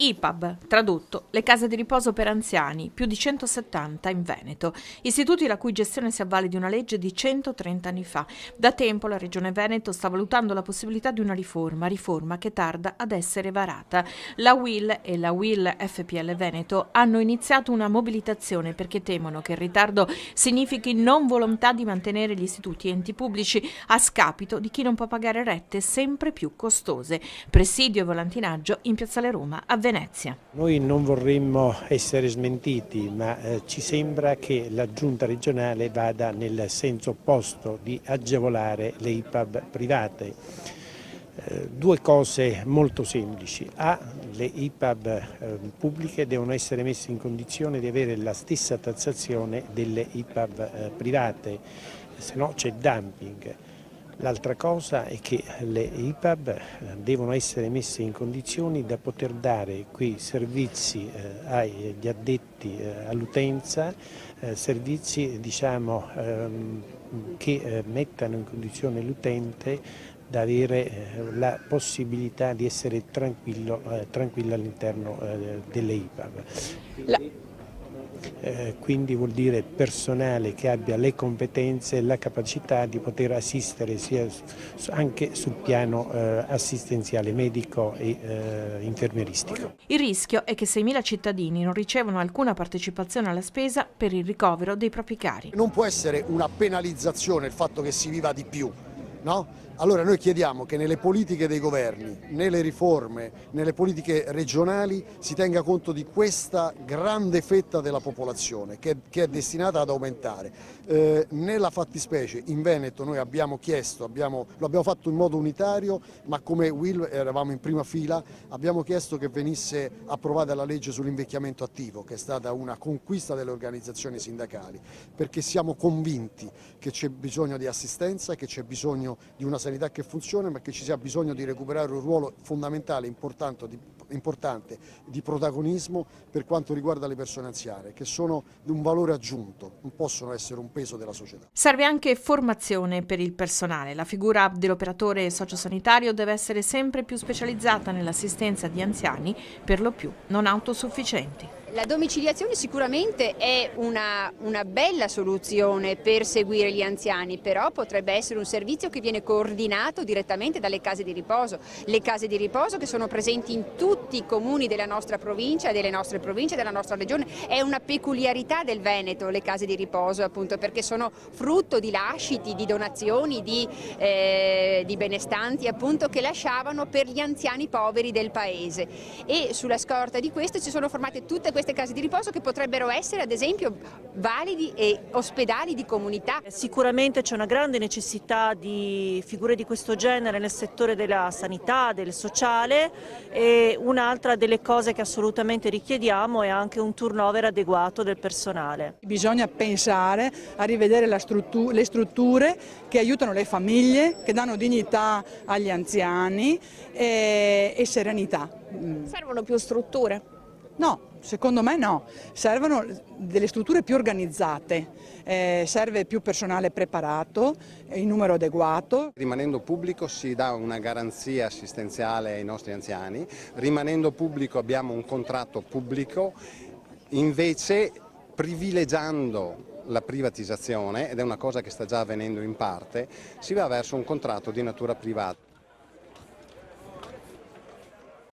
IPAB, tradotto, le case di riposo per anziani, più di 170 in Veneto, istituti la cui gestione si avvale di una legge di 130 anni fa. Da tempo la Regione Veneto sta valutando la possibilità di una riforma che tarda ad essere varata. La UIL e la UIL FPL Veneto hanno iniziato una mobilitazione perché temono che il ritardo significhi non volontà di mantenere gli istituti e enti pubblici a scapito di chi non può pagare rette sempre più costose. Presidio e volantinaggio in Piazzale Roma a Venezia. Noi non vorremmo essere smentiti, ma ci sembra che la Giunta regionale vada nel senso opposto di agevolare le IPAB private. Due cose molto semplici. Le IPAB pubbliche devono essere messe in condizione di avere la stessa tassazione delle IPAB private, se no c'è dumping. L'altra cosa è che le IPAB devono essere messe in condizioni da poter dare quei servizi agli addetti all'utenza, servizi che mettano in condizione l'utente da avere la possibilità di essere tranquillo all'interno delle IPAB. Quindi vuol dire personale che abbia le competenze e la capacità di poter assistere anche sul piano assistenziale medico e infermieristico. Il rischio è che 6.000 cittadini non ricevono alcuna partecipazione alla spesa per il ricovero dei propri cari. Non può essere una penalizzazione il fatto che si viva di più, no? Allora noi chiediamo che nelle politiche dei governi, nelle riforme, nelle politiche regionali si tenga conto di questa grande fetta della popolazione che è destinata ad aumentare. Nella fattispecie in Veneto noi abbiamo chiesto, lo abbiamo fatto in modo unitario, ma come UIL eravamo in prima fila, abbiamo chiesto che venisse approvata la legge sull'invecchiamento attivo, che è stata una conquista delle organizzazioni sindacali, perché siamo convinti che c'è bisogno di assistenza, che c'è bisogno di una sanità che funziona, ma che ci sia bisogno di recuperare un ruolo fondamentale, importante di protagonismo per quanto riguarda le persone anziane, che sono di un valore aggiunto, non possono essere un peso della società. Serve anche formazione per il personale. La figura dell'operatore sociosanitario deve essere sempre più specializzata nell'assistenza di anziani, per lo più non autosufficienti. La domiciliazione sicuramente è una bella soluzione per seguire gli anziani, però potrebbe essere un servizio che viene coordinato direttamente dalle case di riposo. Le case di riposo che sono presenti in tutti i comuni della nostra provincia, delle nostre province, della nostra regione. È una peculiarità del Veneto le case di riposo, appunto perché sono frutto di lasciti, di donazioni, di benestanti appunto che lasciavano per gli anziani poveri del paese. E sulla scorta di questo ci sono formate tutte queste case di riposo che potrebbero essere ad esempio validi e ospedali di comunità. Sicuramente c'è una grande necessità di figure di questo genere nel settore della sanità, del sociale, e un'altra delle cose che assolutamente richiediamo è anche un turnover adeguato del personale. Bisogna pensare a rivedere le strutture che aiutano le famiglie, che danno dignità agli anziani e serenità. Servono più strutture? No, secondo me no, servono delle strutture più organizzate, serve più personale preparato, in numero adeguato. Rimanendo pubblico si dà una garanzia assistenziale ai nostri anziani, rimanendo pubblico abbiamo un contratto pubblico, invece privilegiando la privatizzazione, ed è una cosa che sta già avvenendo in parte, si va verso un contratto di natura privata.